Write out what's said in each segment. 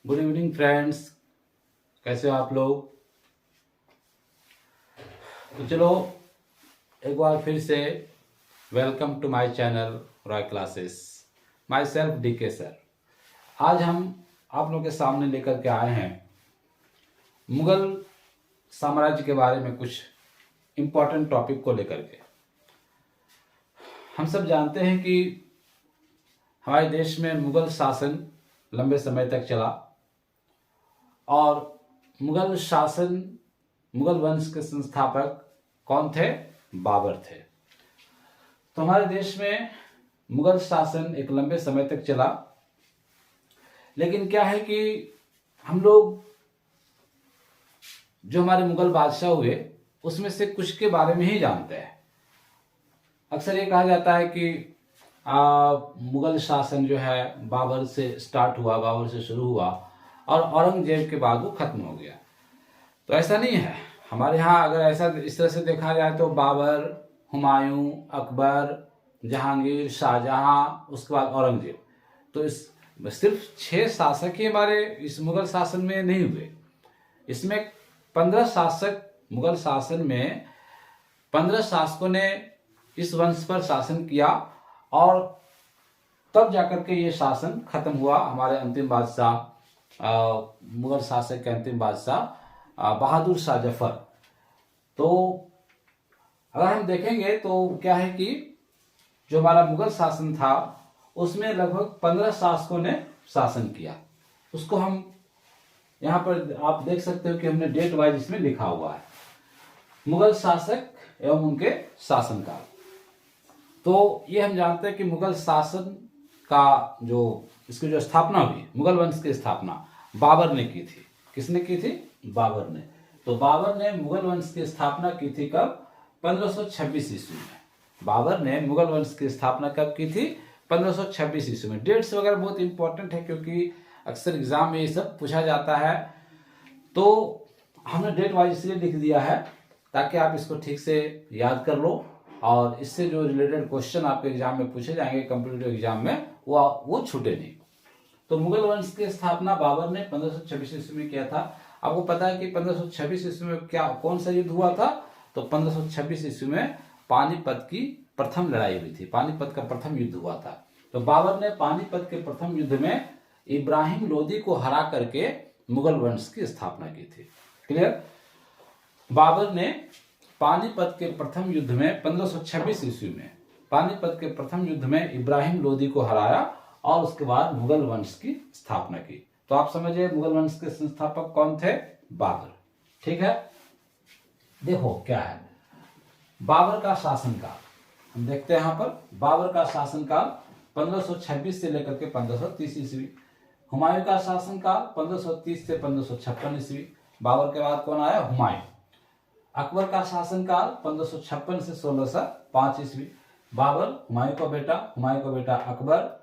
Good evening friends, कैसे हो आप लोग। तो चलो एक बार फिर से welcome to my channel Roy classes. Myself DK sir. आज हम आप लोगों के सामने लेकर के आए हैं मुगल साम्राज्य के बारे में कुछ इम्पोर्टेंट टॉपिक को लेकर के। हम सब जानते हैं कि हमारे देश में मुगल शासन लंबे समय तक चला और मुगल वंश के संस्थापक कौन थे? बाबर थे। तो हमारे देश में मुगल शासन एक लंबे समय तक चला, लेकिन क्या है कि हम लोग जो हमारे मुगल बादशाह हुए उसमें से कुछ के बारे में ही जानते हैं। अक्सर ये कहा जाता है कि मुगल शासन जो है बाबर से स्टार्ट हुआ, बाबर से शुरू हुआ और औरंगजेब के बाद वो खत्म हो गया। तो ऐसा नहीं है। हमारे यहाँ अगर ऐसा इस तरह से देखा जाए तो बाबर, हुमायूं, अकबर, जहांगीर, शाहजहां, उसके बाद औरंगजेब, तो इस सिर्फ 6 शासक ही हमारे इस मुगल शासन में नहीं हुए। इसमें 15 शासक, मुगल शासन में 15 शासकों ने इस वंश पर शासन किया और तब जाकर के ये शासन खत्म हुआ। हमारे अंतिम बादशाह, मुगल शासक के अंतिम बादशाह बहादुर शाह जफर। तो अगर हम देखेंगे तो क्या है कि जो हमारा मुगल शासन था उसमें लगभग 15 शासकों ने शासन किया। उसको हम यहाँ पर आप देख सकते हो कि हमने डेट वाइज इसमें लिखा हुआ है, मुगल शासक एवं उनके शासनकाल। तो ये हम जानते हैं कि मुगल शासन का इसकी जो स्थापना हुई, मुगल वंश की स्थापना बाबर ने की थी। किसने की थी? बाबर ने। तो बाबर ने मुगल वंश की स्थापना की थी कब? 1526 ईस्वी में। बाबर ने मुगल वंश की स्थापना कब की थी? 1526 ईस्वी में। डेट्स वगैरह बहुत इंपॉर्टेंट है क्योंकि अक्सर एग्जाम में ये सब पूछा जाता है। तो हमने डेट वाइज इसलिए लिख दिया है ताकि आप इसको ठीक से याद कर लो और इससे जो रिलेटेड क्वेश्चन आपके एग्जाम में पूछे जाएंगे कॉम्पिटिटिव एग्जाम में, वो छूटे नहीं। तो मुगल वंश की स्थापना बाबर ने 1526 ईस्वी में किया था। आपको पता है कि 1526 ईस्वी में कौन सा युद्ध हुआ था? तो 1526 ईस्वी में पानीपत की प्रथम लड़ाई हुई थी। पानीपत का प्रथम युद्ध हुआ था। तो बाबर ने पानीपत के प्रथम युद्ध में इब्राहिम लोदी को हरा करके मुगल वंश की स्थापना की थी। क्लियर? बाबर ने पानीपत के प्रथम युद्ध में 1526 ईस्वी में पानीपत के प्रथम युद्ध में इब्राहिम लोदी को हराया और उसके बाद मुगल वंश की स्थापना की। तो आप समझिए मुगल वंश के संस्थापक कौन थे? बाबर। ठीक है, देखो क्या है बाबर का शासनकाल। हम देखते हैं यहाँ पर बाबर का शासनकाल 1526 से लेकर के 1530 ईस्वी। हुमायूं का शासनकाल 1530 से 1556 ईस्वी। बाबर के बाद कौन आया? हुमायूं। अकबर का शासनकाल 1556 से 1605 ईस्वी। बाबर, हुमायूं का बेटा अकबर,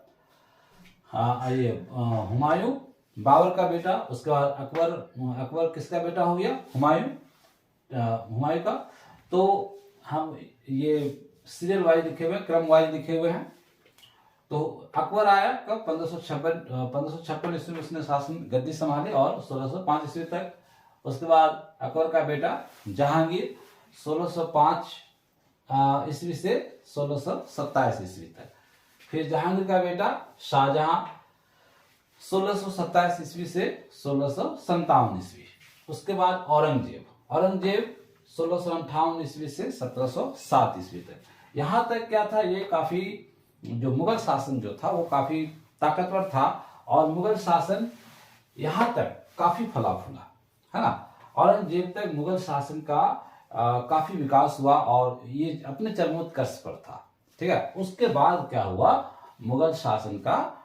हुमायूं बाबर का बेटा, उसके बाद अकबर किसका बेटा हो गया? हुमायूं का। तो हम ये सीरियल वाइज लिखे हुए, क्रम वाइज लिखे हुए हैं। तो अकबर आया कब? 1556 ईस्वी में उसने शासन गद्दी संभाली और 1605 ईस्वी तक। उसके बाद अकबर का बेटा जहांगीर 1605 ईस्वी से 1627 ईस्वी तक। फिर जहांगीर का बेटा शाहजहां 1627 ईस्वी से 1657 ईस्वी। उसके बाद औरंगजेब 1658 ईस्वी से 1707 ईस्वी तक। यहां तक क्या था, ये काफी जो मुगल शासन जो था वो काफी ताकतवर था और मुगल शासन यहां तक काफी फला फूला, है ना। औरंगजेब तक मुगल शासन का काफी विकास हुआ और ये अपने चरमोत्कर्ष पर था। ठीक है, उसके बाद क्या हुआ? मुगल शासन का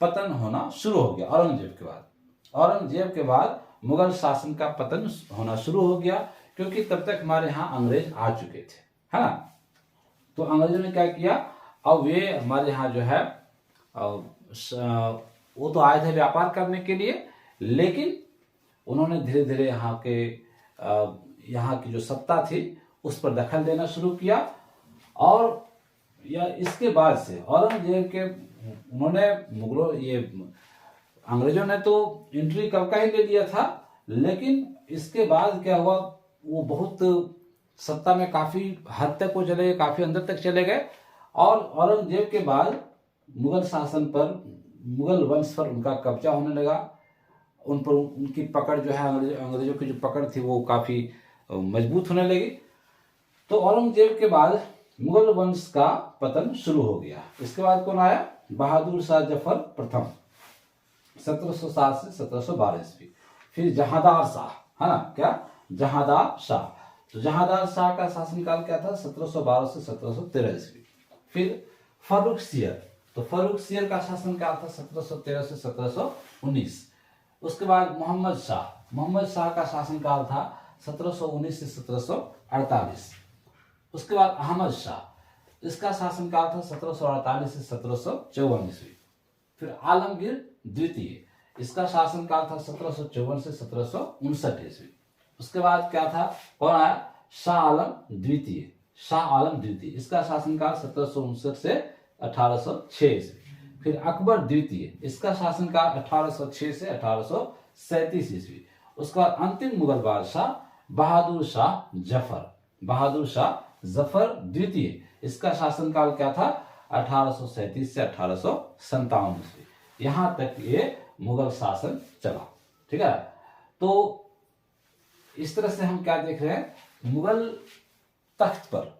पतन होना शुरू हो गया औरंगजेब के बाद मुगल शासन का पतन होना शुरू हो गया क्योंकि तब तक हमारे यहाँ अंग्रेज आ चुके थे, है ना। तो अंग्रेजों ने क्या किया? अब वे हमारे यहाँ जो है वो तो आए थे व्यापार करने के लिए, लेकिन उन्होंने धीरे धीरे यहाँ की जो सत्ता थी उस पर दखल देना शुरू किया। और इसके बाद से औरंगजेब के उन्होंने अंग्रेजों ने तो एंट्री कब का ही ले लिया था, लेकिन इसके बाद क्या हुआ, वो बहुत सत्ता में काफी हद तक वो चले गए, काफी अंदर तक चले गए। और औरंगजेब के बाद मुगल शासन पर, मुगल वंश पर उनका कब्जा होने लगा। उन पर उनकी पकड़ जो है, अंग्रेजों की जो पकड़ थी वो काफी मजबूत होने लगी। तो औरंगजेब के बाद मुगल वंश का पतन शुरू हो गया। इसके बाद कौन आया? बहादुर शाह जफर प्रथम, 1707 से 1712 ईस्वी। फिर जहांदार शाह, है ना, क्या? जहांदार शाह। तो जहांदार शाह का शासनकाल क्या था? 1712 से 1713 ईस्वी। फिर फर्रुख सियर, तो फर्रुख सियर का शासनकाल था 1713 से 1719। उसके बाद मोहम्मद शाह, मोहम्मद शाह का शासनकाल था 1719 से 1748। उसके बाद अहमद शाह, इसका शासनकाल था 1748 से 1754 ईस्वी। फिर आलमगीर द्वितीय, इसका शासनकाल था 1754 से 1759 ईस्वी। उसके बाद क्या था, कौन आया? शाह आलम द्वितीय, शाह आलम द्वितीय, इसका शासनकाल 1759 से 1806 ईस्वी। फिर अकबर द्वितीय, इसका शासनकाल 1806 से 1837 ईस्वी। उसके बाद अंतिम मुगल बादशाह बहादुर शाह जफर, बहादुर शाह जफर द्वितीय, इसका शासनकाल क्या था? 1837 से 1857 ईस्वी। यहां तक ये मुगल शासन चला। ठीक है, तो इस तरह से हम क्या देख रहे हैं, मुगल तख्त पर,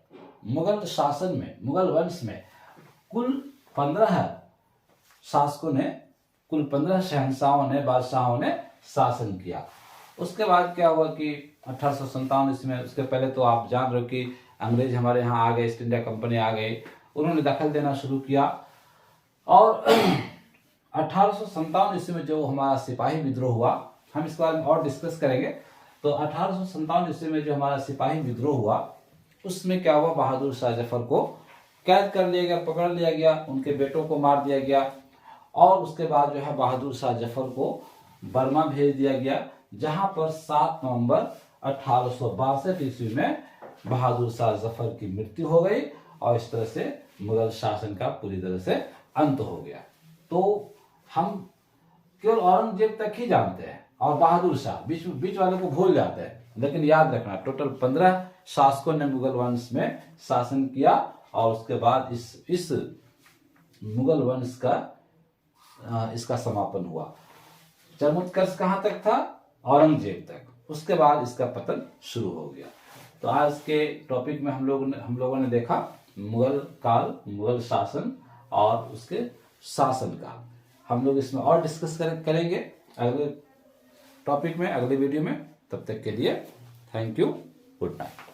मुगल शासन में, मुगल वंश में कुल 15 शासकों ने, कुल 15 शहंशाहों ने, बादशाहों ने शासन किया। उसके बाद क्या हुआ कि 1857 ईस्वी में, उसके पहले तो आप जान रहे हो कि अंग्रेज हमारे यहाँ आ गए, ईस्ट इंडिया कंपनी आ गई, उन्होंने दखल देना शुरू किया। और 1857 ईस्वी में जो हमारा सिपाही विद्रोह हुआ, हम इस बारे में और डिस्कस करेंगे। तो 1857 ईस्वी में जो हमारा सिपाही विद्रोह हुआ, उसमें क्या हुआ, बहादुर शाह जफर को कैद कर लिया गया, पकड़ लिया गया, उनके बेटों को मार दिया गया। और उसके बाद जो है बहादुर शाह जफर को बर्मा भेज दिया गया, जहां पर 7 नवंबर 1862 ईस्वी में बहादुर शाह जफर की मृत्यु हो गई। और इस तरह से मुगल शासन का पूरी तरह से अंत हो गया। तो हम केवल औरंगजेब तक ही जानते हैं और बहादुर शाह, बीच वाले को भूल जाते हैं। लेकिन याद रखना, टोटल 15 शासकों ने मुगल वंश में शासन किया। और उसके बाद इस मुगल वंश का इसका समापन हुआ। चरमोत्कर्ष कहां तक था? औरंगजेब तक। उसके बाद इसका पतन शुरू हो गया। तो आज के टॉपिक में हम लोगों ने देखा मुगल काल, मुगल शासन और उसके शासन का। हम लोग इसमें और डिस्कस करेंगे अगले टॉपिक में, अगले वीडियो में। तब तक के लिए थैंक यू, गुड नाइट।